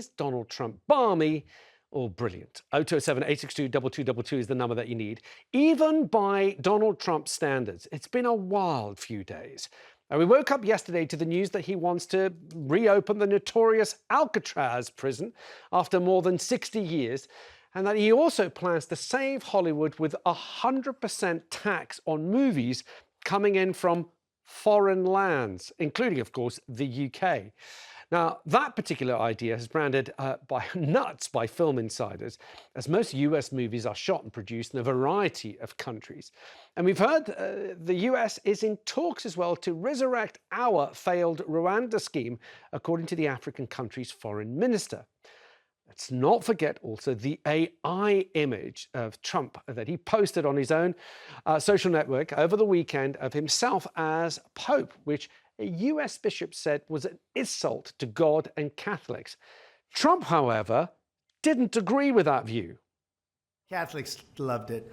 Is Donald Trump balmy or brilliant? 0207 862 2222 is the number that you need. Even by Donald Trump's standards, it's been a wild few days. And we woke up yesterday to the news that he wants to reopen the notorious Alcatraz prison after more than 60 years, and that he also plans to save Hollywood with 100% tax on movies coming in from foreign lands, including, of course, the UK. Now, that particular idea has branded nuts by film insiders, as most US movies are shot and produced in a variety of countries. And we've heard the US is in talks as well to resurrect our failed Rwanda scheme, according to the African country's foreign minister. Let's not forget also the AI image of Trump that he posted on his own social network over the weekend of himself as Pope, which a US bishop said was an insult to God and Catholics. Trump, however, didn't agree with that view. Catholics loved it.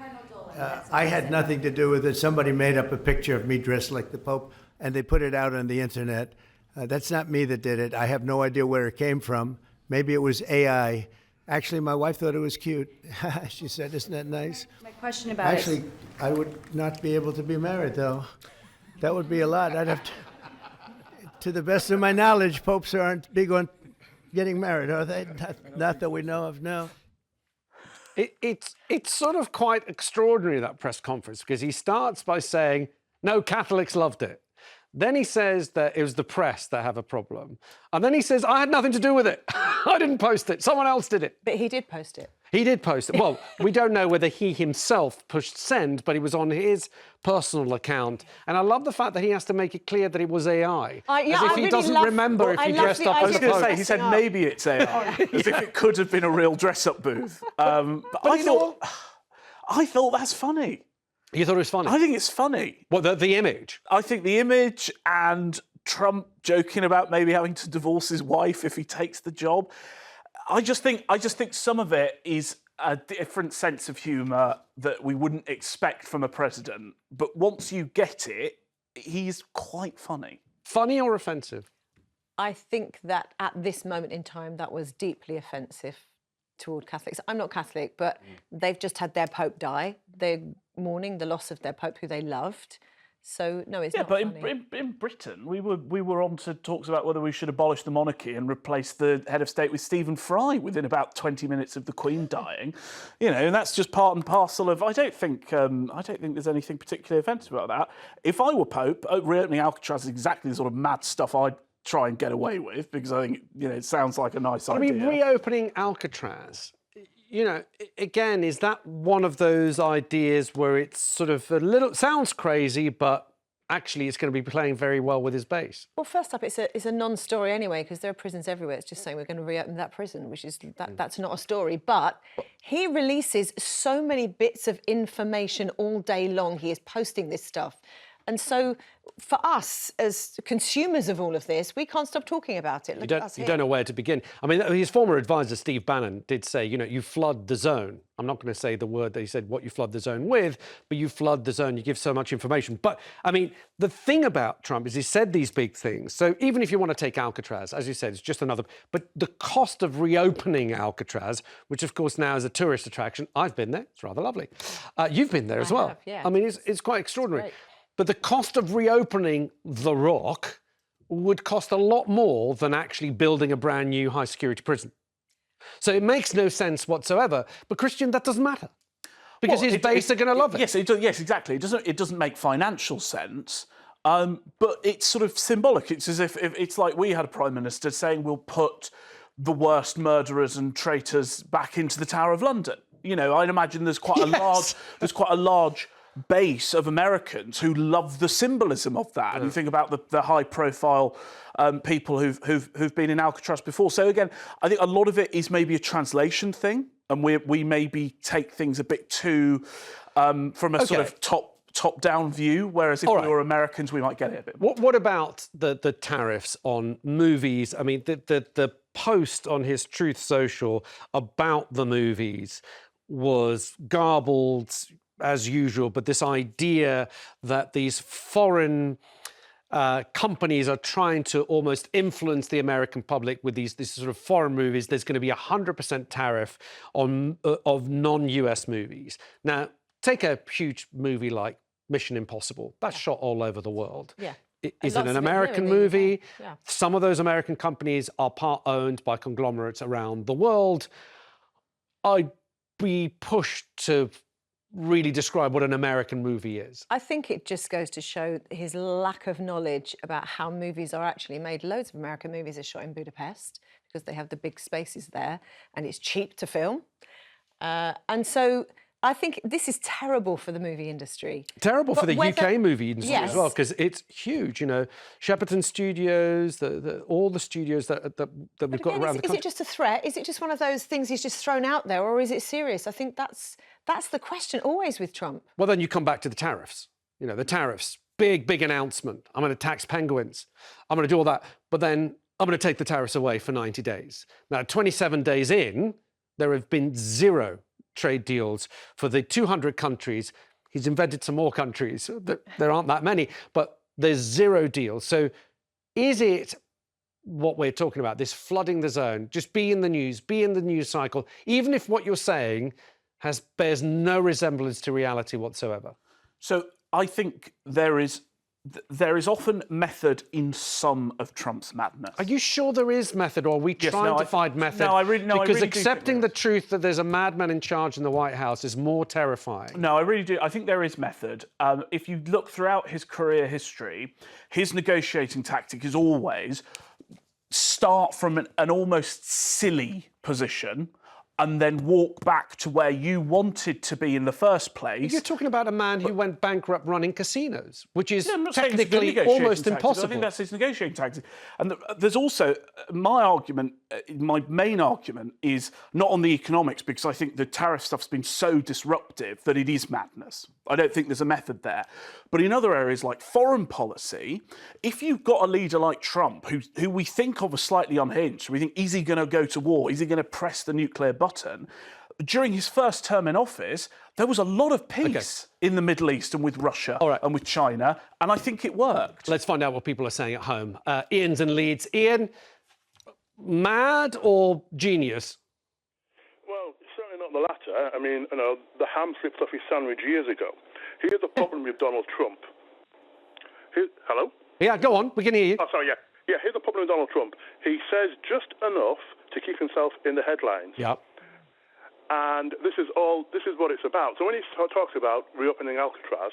I had nothing to do with it. Somebody made up a picture of me dressed like the Pope, and they put it out on the internet. That's not me that did it. I have no idea where it came from. Maybe it was AI. Actually, my wife thought it was cute. She said, "Isn't that nice?" My question about it. Actually, I would not be able to be married, though. That would be a lot. I'd have to the best of my knowledge, popes aren't big on getting married, are they? Not that we know of, no. It's sort of quite extraordinary, that press conference, because he starts by saying, no, Catholics loved it. Then he says that it was the press that have a problem. And then he says, I had nothing to do with it. I didn't post it. Someone else did it. But he did post it. He did post it. Well, we don't know whether he himself pushed send, but it was on his personal account. And I love the fact that he has to make it clear that it was AI. As if he doesn't remember if he dressed up as a I was going to say, Pope. he said maybe it's AI, as if it could have been a real dress-up booth. But I thought that's funny. You thought it was funny? I think it's funny. What, the image? I think the image and Trump joking about maybe having to divorce his wife if he takes the job. I just think some of it is a different sense of humour that we wouldn't expect from a president. But once you get it, he's quite funny. Funny or offensive? I think that at this moment in time, that was deeply offensive toward Catholics. I'm not Catholic, but they've just had their Pope die. They're mourning the loss of their Pope, who they loved. So, no, it's not funny. Yeah, but in Britain, we were on to talks about whether we should abolish the monarchy and replace the head of state with Stephen Fry within about 20 minutes of the Queen dying. You know, and that's just part and parcel of... I don't think there's anything particularly offensive about that. If I were Pope, reopening Alcatraz is exactly the sort of mad stuff I'd try and get away with, because I think, you know, it sounds like a nice idea. I mean, reopening Alcatraz, you know, again, is that one of those ideas where it's sort of a little, sounds crazy, but actually it's going to be playing very well with his base? Well, first up, it's a non-story anyway, because there are prisons everywhere. It's just saying we're going to reopen that prison, which is, that's not a story. But he releases so many bits of information all day long. He is posting this stuff. And so, for us, as consumers of all of this, we can't stop talking about it. You don't know where to begin. I mean, his former advisor, Steve Bannon, did say, you know, you flood the zone. I'm not going to say the word that he said, what you flood the zone with, but you flood the zone, you give so much information. But, I mean, the thing about Trump is he said these big things. So even if you want to take Alcatraz, as you said, it's just another... But the cost of reopening Alcatraz, which, of course, now is a tourist attraction, I've been there. It's rather lovely. You've been there as well. Yeah. I mean, it's quite extraordinary. It's but the cost of reopening The Rock would cost a lot more than actually building a brand new high-security prison. So it makes no sense whatsoever. But, Christian, that doesn't matter. Because his base are going to love it. Yes, exactly. It doesn't make financial sense, but it's sort of symbolic. It's as if it's like we had a Prime Minister saying we'll put the worst murderers and traitors back into the Tower of London. You know, I'd imagine there's quite a large base of Americans who love the symbolism of that. And you think about the high-profile people who've been in Alcatraz before. So again, I think a lot of it is maybe a translation thing, and we maybe take things a bit too from a sort of top-down view, whereas if we were Americans, we might get it a bit more. What about the tariffs on movies? I mean, the post on his Truth Social about the movies was garbled as usual, but this idea that these foreign companies are trying to almost influence the American public with these sort of foreign movies. There's going to be 100% tariff on of non-US movies. Now, take a huge movie like Mission Impossible. That's shot all over the world. Yeah. Is And it lots an of it here American in the UK. movie? Yeah. Some of those American companies are part owned by conglomerates around the world. I'd be pushed to really describe what an American movie is. I think it just goes to show his lack of knowledge about how movies are actually made. Loads of American movies are shot in Budapest because they have the big spaces there and it's cheap to film. And so I think this is terrible for the movie industry. Terrible for the UK movie industry as well, Yes. because it's huge. You know, Shepperton Studios, all the studios that we've got Again, around the is country. it just a threat? Is it just one of those things he's just thrown out there, or is it serious? I think that's the question always with Trump. Well, then you come back to the tariffs. You know, the tariffs, big announcement. I'm going to tax penguins. I'm going to do all that. But then I'm going to take the tariffs away for 90 days. Now, 27 days in, there have been zero trade deals for the 200 countries. He's invented some more countries. There aren't that many, but there's zero deals. So is it what we're talking about, this flooding the zone, just be in the news cycle, even if what you're saying bears no resemblance to reality whatsoever? So I think there is often method in some of Trump's madness. Are you sure there is method, or are we trying to find method? No, I really do because think accepting the truth that there's a madman in charge in the White House is more terrifying. No, I really do. I think there is method. If you look throughout his career history, his negotiating tactic is always start from an almost silly position and then walk back to where you wanted to be in the first place. You're talking about a man who went bankrupt running casinos, which is I'm not saying it's a good technically negotiating almost tactic, impossible. I think that's his negotiating tactic. And there's also my argument, my main argument is not on the economics, because I think the tariff stuff's been so disruptive that it is madness. I don't think there's a method there. But in other areas like foreign policy, if you've got a leader like Trump, who we think of as slightly unhinged, we think, is he going to go to war? Is he going to press the nuclear button? During his first term in office, there was a lot of peace in the Middle East and with Russia and with China, and I think it worked. Let's find out what people are saying at home. Ian's in Leeds. Ian, mad or genius? Well, certainly not the latter. I mean, you know, the ham slipped off his sandwich years ago. Here's the problem with Donald Trump. Hello? Yeah, go on. We can hear you. Oh, sorry, yeah. Yeah, here's the problem with Donald Trump. He says just enough to keep himself in the headlines. Yeah. And this is what it's about. So when he talks about reopening Alcatraz,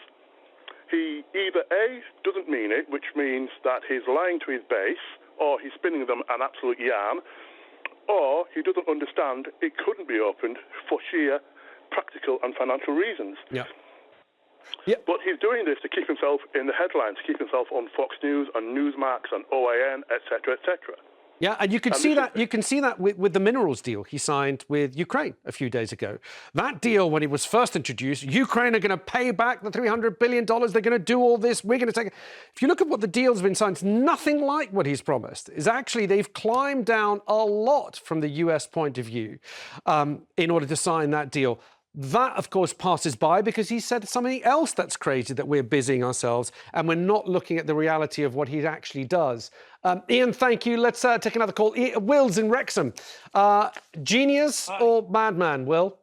he either A, doesn't mean it, which means that he's lying to his base, or he's spinning them an absolute yarn, or he doesn't understand it couldn't be opened for sheer practical and financial reasons. Yeah. But he's doing this to keep himself in the headlines, to keep himself on Fox News, on Newsmax, on OAN, etc., etc. Yeah, and you can see that. You can see that with the minerals deal he signed with Ukraine a few days ago. That deal, when it was first introduced, Ukraine are going to pay back the $300 billion. They're going to do all this. We're going to take it. If you look at what the deal's been signed, it's nothing like what he's promised. Is actually they've climbed down a lot from the US point of view in order to sign that deal. That, of course, passes by because he said something else that's crazy, that we're busying ourselves and we're not looking at the reality of what he actually does. Ian, thank you. Let's take another call. Will's in Wrexham. Genius or madman, Will?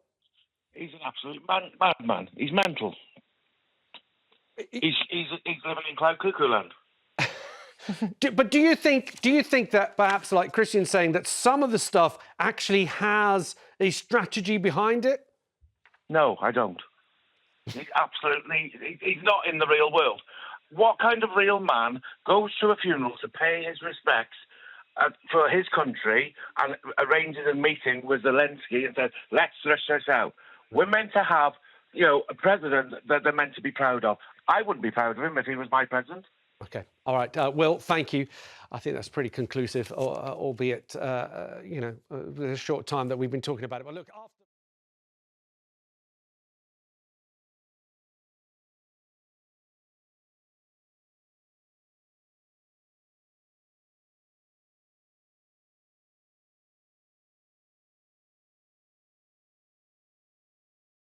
He's an absolute madman. He's mental. He's living in Cloud Cuckoo Land. But do you think that perhaps, like Christian's saying, that some of the stuff actually has a strategy behind it? No, I don't. He's not in the real world. What kind of real man goes to a funeral to pay his respects for his country and arranges a meeting with Zelensky and says, let's thresh this out? We're meant to have, a president that they're meant to be proud of. I wouldn't be proud of him if he was my president. Okay. All right. Will, thank you. I think that's pretty conclusive, albeit, with a short time that we've been talking about it. But look, after